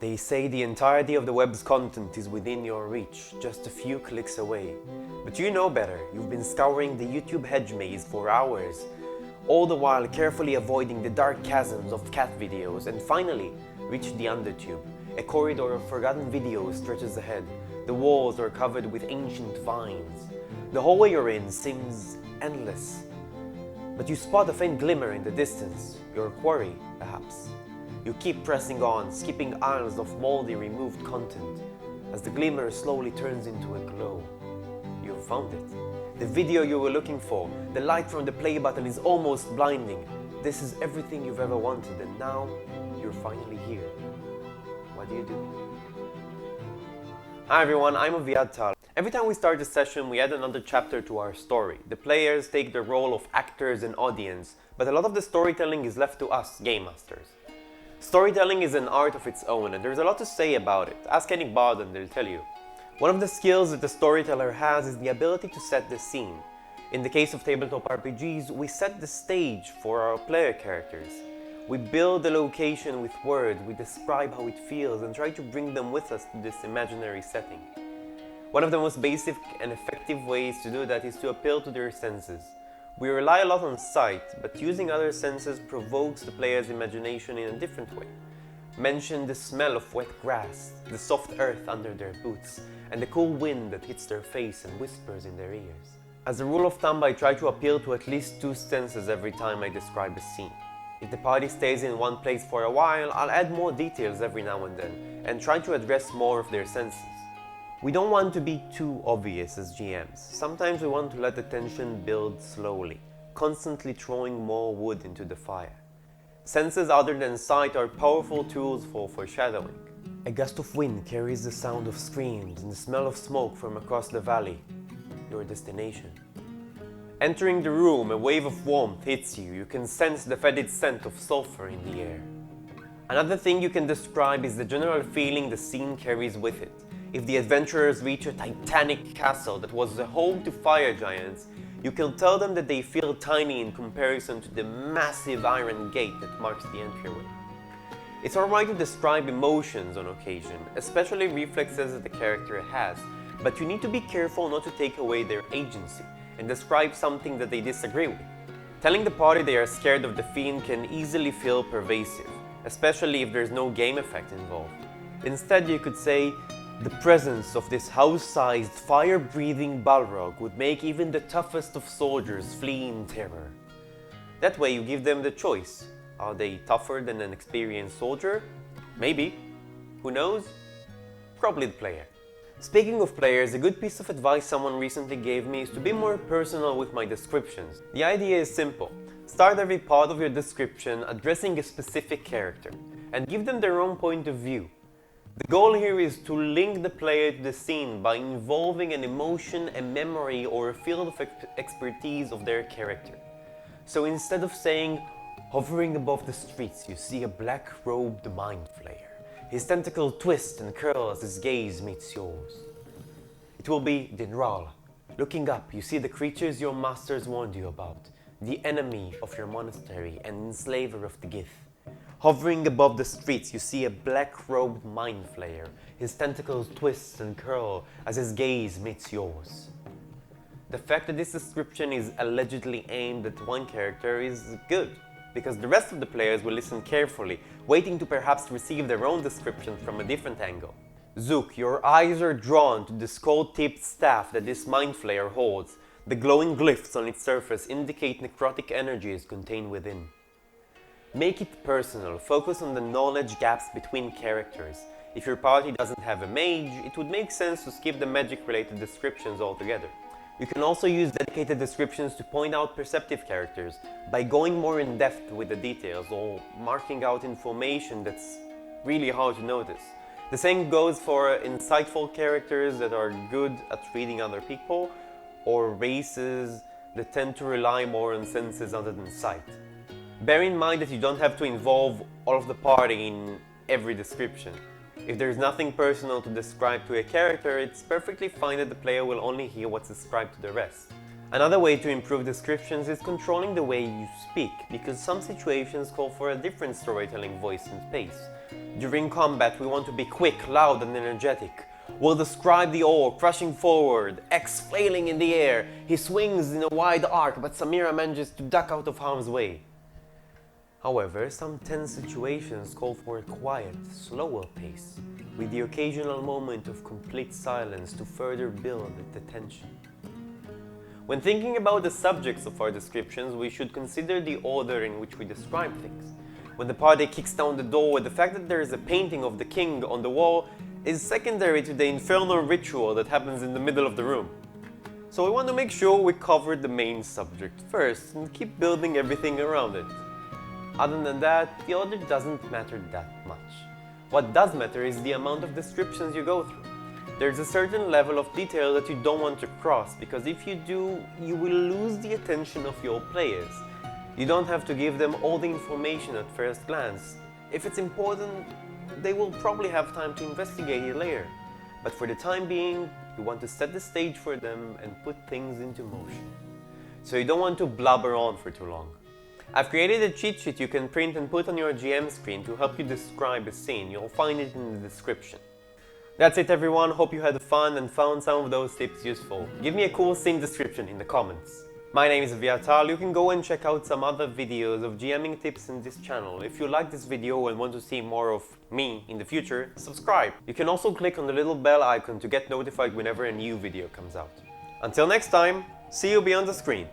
They say the entirety of the web's content is within your reach, just a few clicks away. But you know better. You've been scouring the YouTube hedge maze for hours, all the while carefully avoiding the dark chasms of cat videos, and finally reached the undertube. A corridor of forgotten videos stretches ahead. The walls are covered with ancient vines. The hallway you're in seems endless. But you spot a faint glimmer in the distance, your quarry, perhaps. You keep pressing on, skipping aisles of moldy, removed content, as the glimmer slowly turns into a glow. You've found it. The video you were looking for, the light from the play button is almost blinding. This is everything you've ever wanted, and now you're finally here. What do you do? Hi everyone, I'm Untitled. Every time we start a session, we add another chapter to our story. The players take the role of actors and audience, but a lot of the storytelling is left to us, game masters. Storytelling is an art of its own, and there's a lot to say about it. Ask any bard and they'll tell you. One of the skills that the storyteller has is the ability to set the scene. In the case of tabletop RPGs, we set the stage for our player characters. We build the location with words, we describe how it feels, and try to bring them with us to this imaginary setting. One of the most basic and effective ways to do that is to appeal to their senses. We rely a lot on sight, but using other senses provokes the player's imagination in a different way. Mention the smell of wet grass, the soft earth under their boots, and the cool wind that hits their face and whispers in their ears. As a rule of thumb, I try to appeal to at least two senses every time I describe a scene. If the party stays in one place for a while, I'll add more details every now and then, and try to address more of their senses. We don't want to be too obvious as GMs. Sometimes we want to let the tension build slowly, constantly throwing more wood into the fire. Senses other than sight are powerful tools for foreshadowing. A gust of wind carries the sound of screams and the smell of smoke from across the valley, your destination. Entering the room, a wave of warmth hits you. You can sense the fetid scent of sulfur in the air. Another thing you can describe is the general feeling the scene carries with it. If the adventurers reach a titanic castle that was the home to fire giants, you can tell them that they feel tiny in comparison to the massive iron gate that marks the entryway. It's alright to describe emotions on occasion, especially reflexes that the character has, but you need to be careful not to take away their agency and describe something that they disagree with. Telling the party they are scared of the fiend can easily feel pervasive, especially if there's no game effect involved. Instead, you could say, the presence of this house-sized, fire-breathing Balrog would make even the toughest of soldiers flee in terror. That way you give them the choice. Are they tougher than an experienced soldier? Maybe. Who knows? Probably the player. Speaking of players, a good piece of advice someone recently gave me is to be more personal with my descriptions. The idea is simple. Start every part of your description addressing a specific character, and give them their own point of view. The goal here is to link the player to the scene by involving an emotion, a memory, or a field of expertise of their character. So instead of saying, hovering above the streets, you see a black-robed mind flayer. His tentacle twists and curls as his gaze meets yours. It will be Dinral. Looking up, you see the creatures your masters warned you about, the enemy of your monastery and enslaver of the Gith. Hovering above the streets, you see a black-robed mind flayer. His tentacles twist and curl as his gaze meets yours. The fact that this description is allegedly aimed at one character is good, because the rest of the players will listen carefully, waiting to perhaps receive their own description from a different angle. Zook, your eyes are drawn to the skull-tipped staff that this mind flayer holds. The glowing glyphs on its surface indicate necrotic energies contained within. Make it personal, focus on the knowledge gaps between characters. If your party doesn't have a mage, it would make sense to skip the magic-related descriptions altogether. You can also use dedicated descriptions to point out perceptive characters by going more in depth with the details or marking out information that's really hard to notice. The same goes for insightful characters that are good at reading other people, or races that tend to rely more on senses other than sight. Bear in mind that you don't have to involve all of the party in every description. If there's nothing personal to describe to a character, it's perfectly fine that the player will only hear what's described to the rest. Another way to improve descriptions is controlling the way you speak, because some situations call for a different storytelling voice and pace. During combat, we want to be quick, loud, and energetic. We'll describe the orc rushing forward, X flailing in the air. He swings in a wide arc, but Samira manages to duck out of harm's way. However, some tense situations call for a quiet, slower pace, with the occasional moment of complete silence to further build the tension. When thinking about the subjects of our descriptions, we should consider the order in which we describe things. When the party kicks down the door, the fact that there is a painting of the king on the wall is secondary to the infernal ritual that happens in the middle of the room. So we want to make sure we cover the main subject first and keep building everything around it. Other than that, the order doesn't matter that much. What does matter is the amount of descriptions you go through. There's a certain level of detail that you don't want to cross, because if you do, you will lose the attention of your players. You don't have to give them all the information at first glance. If it's important, they will probably have time to investigate it later. But for the time being, you want to set the stage for them and put things into motion. So you don't want to blubber on for too long. I've created a cheat sheet you can print and put on your GM screen to help you describe a scene. You'll find it in the description. That's it everyone, hope you had fun and found some of those tips useful. Give me a cool scene description in the comments. My name is Viatal. You can go and check out some other videos of GMing tips in this channel. If you like this video and want to see more of me in the future, subscribe. You can also click on the little bell icon to get notified whenever a new video comes out. Until next time, see you beyond the screen.